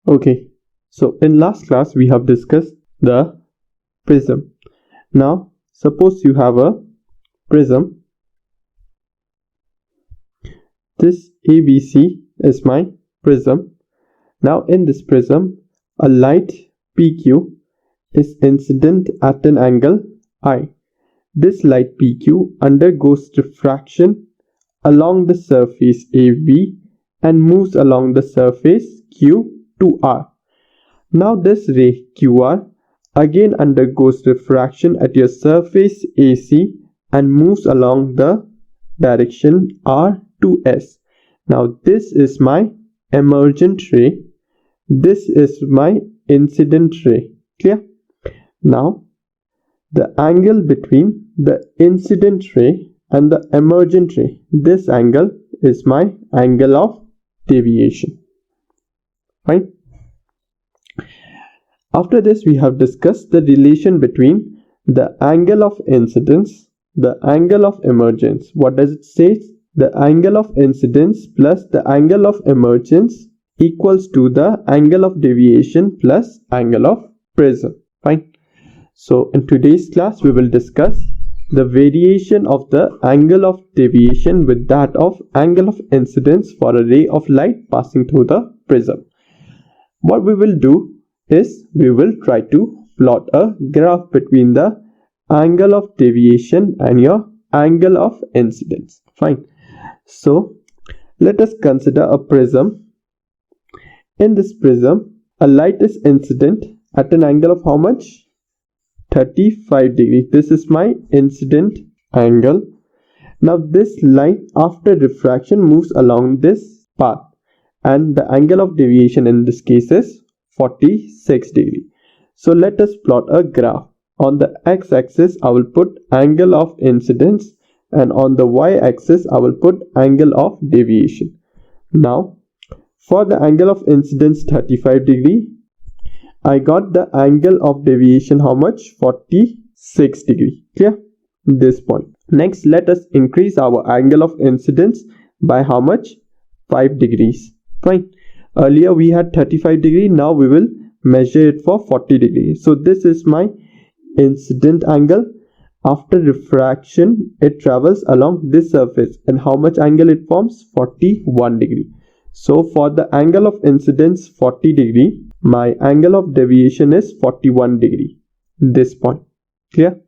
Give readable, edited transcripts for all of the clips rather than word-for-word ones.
Okay, so in last class we have discussed the prism. Now suppose you have a prism. This ABC is my prism. Now in this prism, a light PQ is incident at an angle I. This light PQ undergoes refraction along the surface AB and moves along the surface Q to R. Now this ray QR again undergoes refraction at your surface AC and moves along the direction R to S. Now this is my emergent ray. This is my incident ray. Clear? Now the angle between the incident ray and the emergent ray, this angle is my angle of deviation. Fine. After this, we have discussed the relation between the angle of incidence, the angle of emergence. What does it say? The angle of incidence plus the angle of emergence equals to the angle of deviation plus angle of prism. Fine. So in today's class, we will discuss the variation of the angle of deviation with that of angle of incidence for a ray of light passing through the prism. What we will do is we will try to plot a graph between the angle of deviation and your angle of incidence. Fine. So let us consider a prism. In this prism, a light is incident at an angle of how much? 35 degrees. This is my incident angle. Now this light after refraction moves along this path and the angle of deviation in this case is 46 degrees. So let us plot a graph. On the x-axis I will put angle of incidence and on the y-axis I will put angle of deviation. Now for the angle of incidence 35 degree, I got the angle of deviation how much? 46 degree. Clear? This point. Next, let us increase our angle of incidence by how much? 5 degrees. Fine. Earlier we had 35 degree. Now we will measure it for 40 degrees. So this is my incident angle. After refraction, it travels along this surface. And how much angle it forms? 41 degree. So for the angle of incidence 40 degree, my angle of deviation is 41 degree. This point. Clear?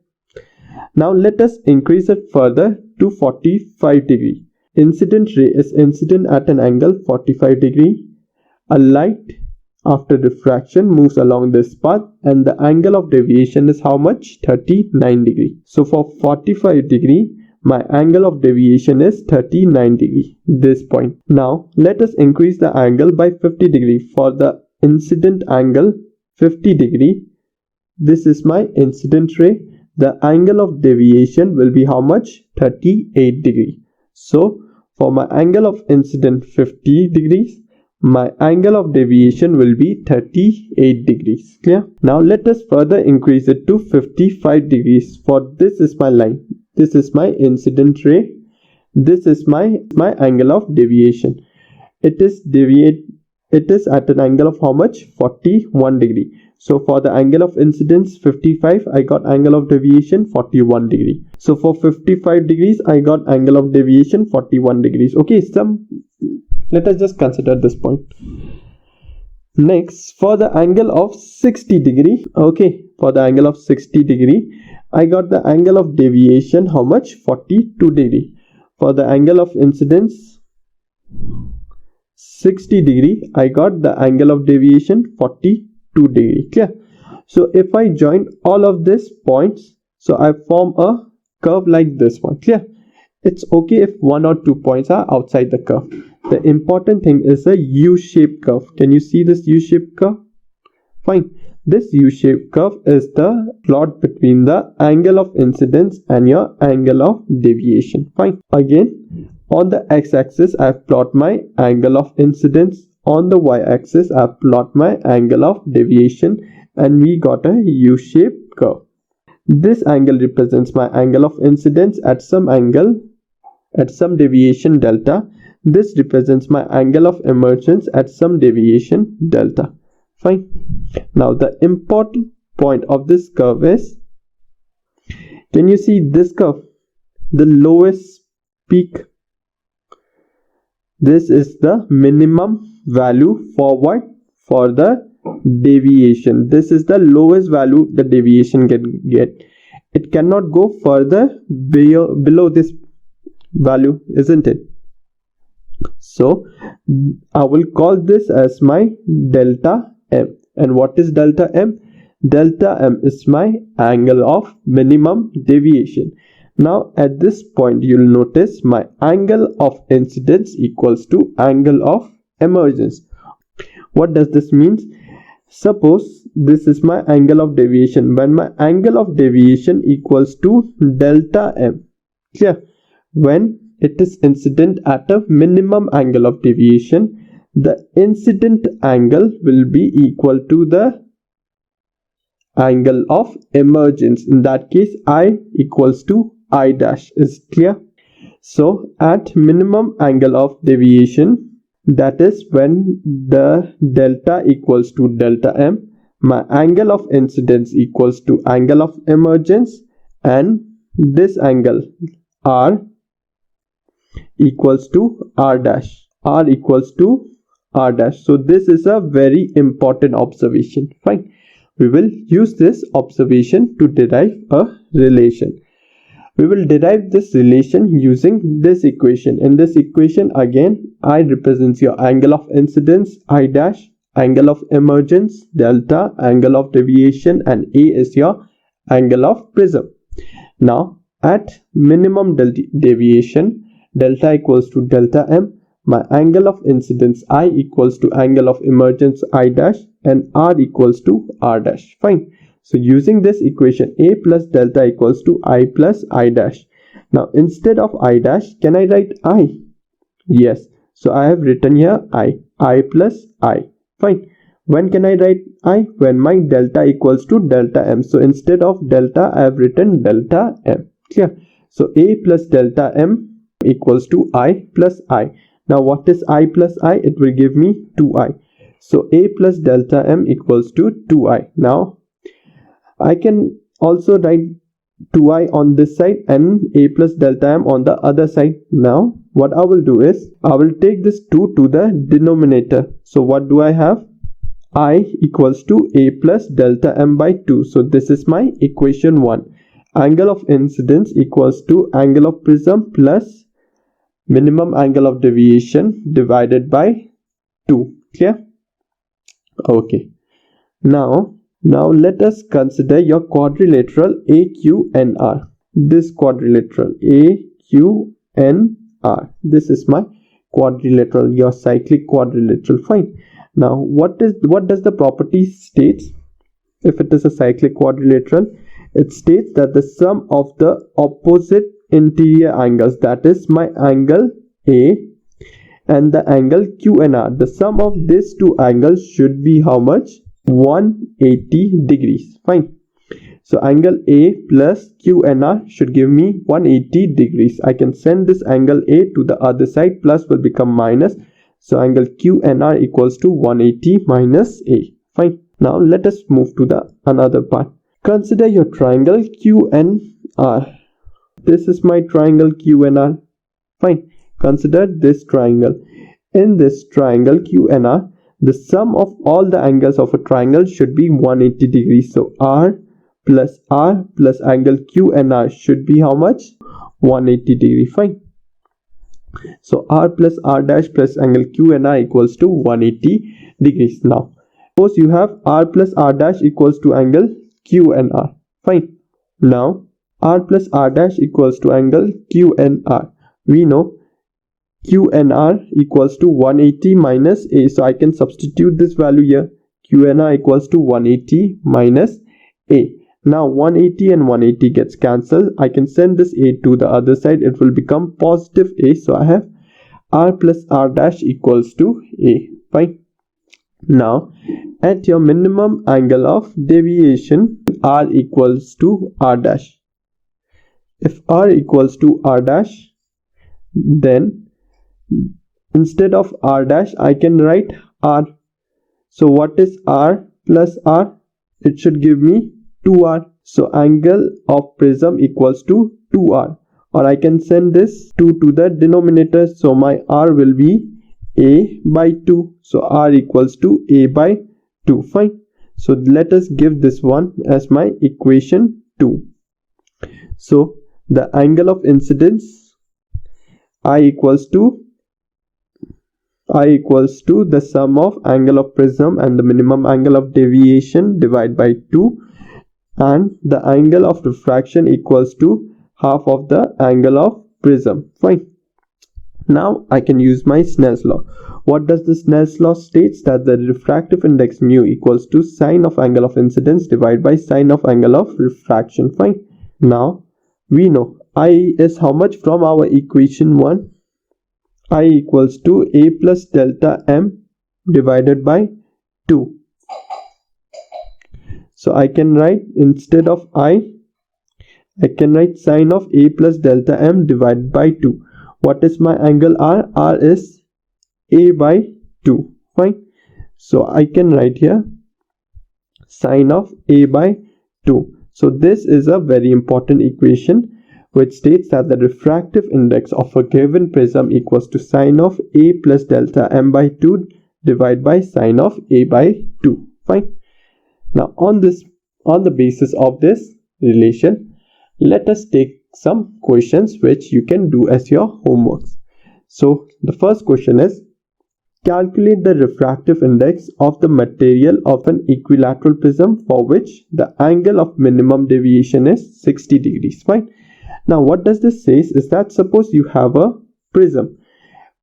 Now let us increase it further to 45 degree. Incident ray is incident at an angle 45 degree. A light after refraction moves along this path and the angle of deviation is how much? 39 degree. So for 45 degree, my angle of deviation is 39 degree. This point. Now let us increase the angle by 50 degree. For the incident angle 50 degree, this is my incident ray. The angle of deviation will be how much? 38 degree. So for my angle of incident 50 degrees, my angle of deviation will be 38 degrees. Clear? Now let us further increase it to 55 degrees. For this is my line. This is my incident ray. This is my angle of deviation. It is at an angle of how much? 41 degree. So for the angle of incidence 55, I got angle of deviation 41 degree. So for 55 degrees, I got angle of deviation 41 degrees. Okay, let us just consider this point. Next, for the angle of 60 degree, okay, for the angle of 60 degree, I got the angle of deviation how much? 42 degree. For the angle of incidence 60 degree, I got the angle of deviation 42 degree. Clear? So if I join all of these points, so I form a curve like this one. Clear? It's okay if one or two points are outside the curve. The important thing is a U-shaped curve. Can you see this U-shaped curve? Fine. This U-shaped curve is the plot between the angle of incidence and your angle of deviation. Fine. Again, on the x-axis, I plot my angle of incidence. On the y-axis, I plot my angle of deviation, and we got a U-shaped curve. This angle represents my angle of incidence at some angle, at some deviation delta. This represents my angle of emergence at some deviation delta. Fine. Now the important point of this curve is, can you see this curve? The lowest peak. This is the minimum value for what? For the deviation. This is the lowest value the deviation can get. It cannot go further below this value, isn't it? So I will call this as my delta M. And what is delta M? Delta M is my angle of minimum deviation. Now at this point you'll notice my angle of incidence equals to angle of emergence. What does this mean? Suppose this is my angle of deviation. When my angle of deviation equals to delta M, clear? When it is incident at a minimum angle of deviation, the incident angle will be equal to the angle of emergence. In that case, I equals to I dash. Is clear? So at minimum angle of deviation, that is when the delta equals to delta M, my angle of incidence equals to angle of emergence, and this angle R equals to R dash. R equals to R dash. So this is a very important observation. Fine. We will use this observation to derive a relation. We will derive this relation using this equation. In this equation, again, I represents your angle of incidence, I dash, angle of emergence, delta, angle of deviation, and A is your angle of prism. Now, at minimum deviation, delta equals to delta M, my angle of incidence I equals to angle of emergence I dash, and R equals to R dash. Fine. So using this equation, A plus delta equals to I plus I dash. Now instead of I dash, can I write I? Yes. So I have written here I plus I. Fine. When can I write I? When my delta equals to delta M. So instead of delta, I have written delta M. Clear? So A plus delta M equals to I plus I. Now what is I plus I? It will give me 2I. So A plus delta M equals to 2I. Now I can also write 2I on this side and A plus delta M on the other side. Now what I will do is, I will take this 2 to the denominator. So what do I have? I equals to A plus delta M by 2. So this is my equation 1. Angle of incidence equals to angle of prism plus minimum angle of deviation divided by 2. Clear? Okay. Now let us consider your quadrilateral AQNR. This quadrilateral AQNR. This is my quadrilateral, your cyclic quadrilateral. Fine. Now what does the property states? If it is a cyclic quadrilateral, it states that the sum of the opposite interior angles, that is my angle A and the angle QNR, the sum of these two angles should be how much? 180 degrees. Fine. So angle A plus QNR should give me 180 degrees. I can send this angle A to the other side, plus will become minus. So angle QNR equals to 180 minus A. Fine. Now let us move to the another part. Consider your triangle QNR. This is my triangle QNR. Fine. Consider this triangle. In this triangle QNR, the sum of all the angles of a triangle should be 180 degrees. So R plus angle QNR should be how much? 180 degree. Fine. So R plus R dash plus angle QNR equals to 180 degrees. Now suppose you have R plus R dash equals to angle QNR. Fine. Now R plus R dash equals to angle QNR. We know QNR equals to 180 minus A. So I can substitute this value here. QNR equals to 180 minus A. Now 180 and 180 gets cancelled. I can send this A to the other side. It will become positive A. So I have R plus R dash equals to A. Fine. Now at your minimum angle of deviation, R equals to R dash. If R equals to R dash, then instead of R dash I can write R. So what is r plus r? It should give me 2r. So angle of prism equals to 2r. Or I can send this 2 to the denominator. So my r will be a by 2. So r equals to a by 2. Fine. So let us give this one as my equation 2. So the angle of incidence I equals to the sum of angle of prism and the minimum angle of deviation divided by 2, and the angle of refraction equals to half of the angle of prism. Fine. Now I can use my Snell's law. What does the Snell's law states? That the refractive index mu equals to sine of angle of incidence divided by sine of angle of refraction. Fine. Now we know I is how much from our equation 1? I equals to a plus delta m divided by 2. So I can write, instead of I can write sine of a plus delta m divided by 2. What is my angle r? R is a by 2. Fine. So I can write here sine of a by 2. So this is a very important equation which states that the refractive index of a given prism equals to sine of a plus delta m by 2 divided by sine of a by 2. Fine. Now on the basis of this relation, let us take some questions which you can do as your homeworks. So the first question is, calculate the refractive index of the material of an equilateral prism for which the angle of minimum deviation is 60 degrees. Fine. Now what does this say is that suppose you have a prism.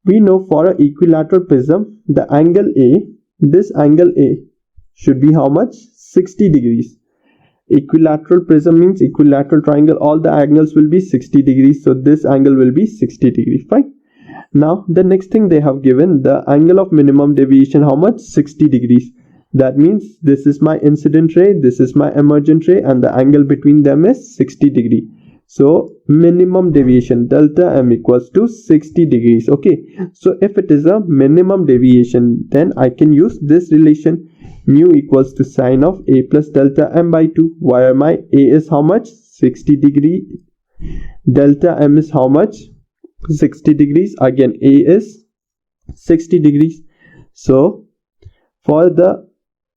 We know for an equilateral prism, the angle A, this angle A should be how much? 60 degrees. Equilateral prism means equilateral triangle, all the angles will be 60 degrees. So this angle will be 60 degrees. Fine. Now the next thing they have given, the angle of minimum deviation, how much? 60 degrees. That means this is my incident ray, this is my emergent ray, and the angle between them is 60 degrees. So minimum deviation delta m equals to 60 degrees. Okay, so if it is a minimum deviation, then I can use this relation, mu equals to sine of a plus delta m by 2, where my a is how much? 60 degree, delta m is how much? 60 degrees. Again a is 60 degrees. So for the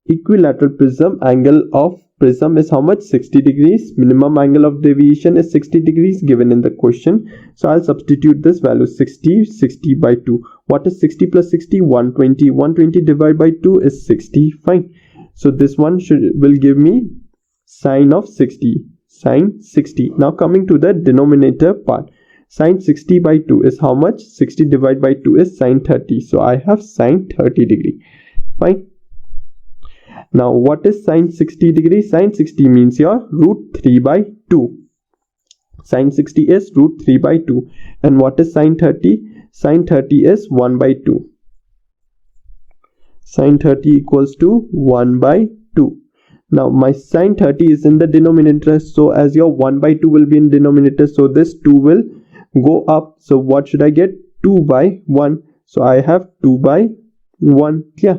equilateral prism, angle of prism is how much? 60 degrees. Minimum angle of deviation is 60 degrees given in the question. So I'll substitute this value 60 by 2. What is 60 plus 60? 120. 120 divided by 2 is 60. Fine. So this one will give me sine of 60. Sine 60. Now coming to the denominator part. Sine 60 by 2 is how much? 60 divided by 2 is sine 30. So I have sine 30 degree. Fine. Now what is sine 60 degree? Sine 60 means your root 3 by 2. Sine 60 is root 3 by 2. And what is sine 30? Sine 30 is 1 by 2. Sine 30 equals to 1 by 2. Now my sine 30 is in the denominator. So as your 1 by 2 will be in denominator, so this 2 will go up. So what should I get? 2 by 1. So I have 2 by 1. Yeah.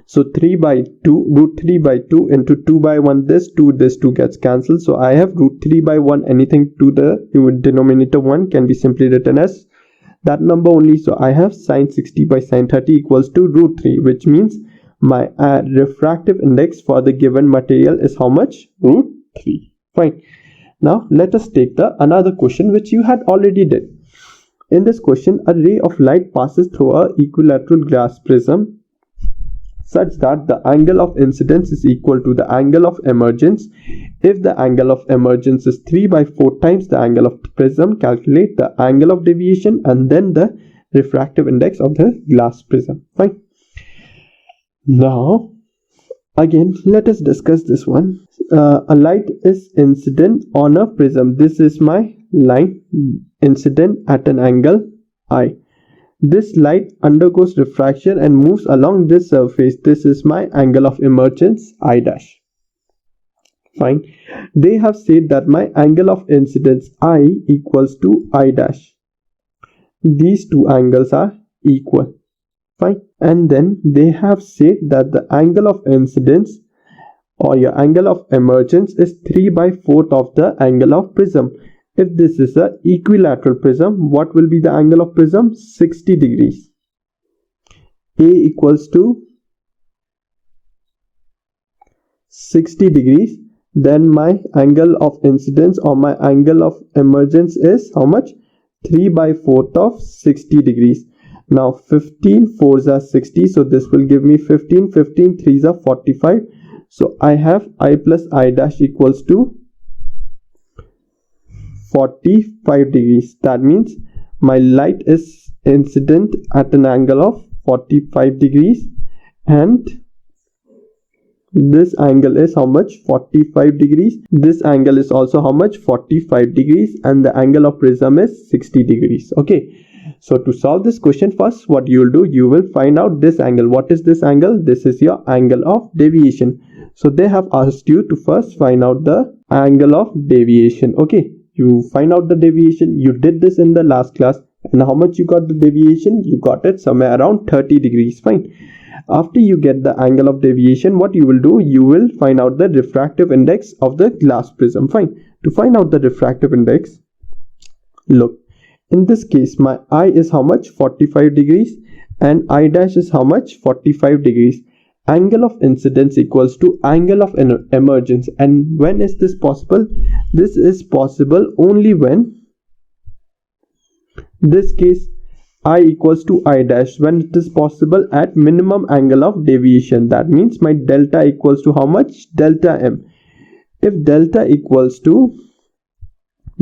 So 3 by 2, root 3 by 2 into 2 by 1, this 2 gets cancelled. So I have root 3 by 1, anything to the denominator 1 can be simply written as that number only. So I have sine 60 by sine 30 equals to root 3, which means my refractive index for the given material is how much? Root 3. Fine. Now let us take another question which you had already did. In this question, a ray of light passes through a equilateral glass prism such that the angle of incidence is equal to the angle of emergence. If the angle of emergence is 3 by 4 times the angle of the prism, calculate the angle of deviation and then the refractive index of the glass prism. Fine. Now again let us discuss this one. A light is incident on a prism. This is my line incident at an angle I. This light undergoes refraction and moves along this surface. This is my angle of emergence I dash. Fine. They have said that my angle of incidence I equals to I dash. These two angles are equal. Fine. and then they have said that the angle of incidence or your angle of emergence is 3/4 of the angle of prism. If this is a equilateral prism, what will be the angle of prism? 60 degrees. A equals to 60 degrees. Then my angle of incidence or my angle of emergence is how much? 3/4 of 60 degrees. Now 15 4s are 60, so this will give me 15, 15 3s are 45. So I have I plus I dash equals to 45 degrees. That means my light is incident at an angle of 45 degrees, and this angle is how much? 45 degrees. This angle is also how much? 45 degrees, and the angle of prism is 60 degrees. Okay, so to solve this question, first what you will do, you will find out this angle. What is this angle? This is your angle of deviation. So they have asked you to first find out the angle of deviation. Okay, you find out the deviation. You did this in the last class, and how much you got the deviation? You got it somewhere around 30 degrees. Fine. After you get the angle of deviation, what you will do, you will find out the refractive index of the glass prism. Fine. To find out the refractive index, look, in this case my I is how much? 45 degrees, and I dash is how much? 45 degrees. Angle of incidence equals to angle of emergence. And when is this possible? This is possible only when this case I equals to I dash, when it is possible at minimum angle of deviation. That means my delta equals to how much? Delta m. If delta equals to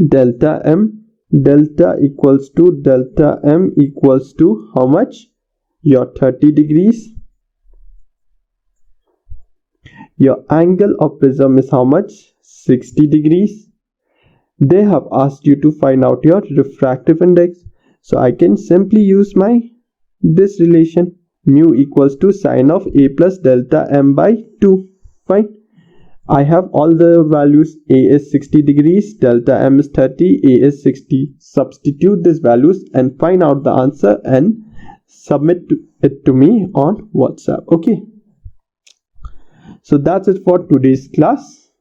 delta m, delta equals to delta m equals to how much? Your 30 degrees. Your angle of prism is how much? 60 degrees. They have asked you to find out your refractive index. So I can simply use this relation, mu equals to sine of a plus delta m by 2. Fine. I have all the values. A is 60 degrees, delta m is 30, a is 60. Substitute these values and find out the answer and submit it to me on WhatsApp. Okay. So that's it for today's class.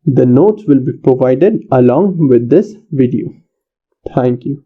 The notes will be provided along with this video. Thank you.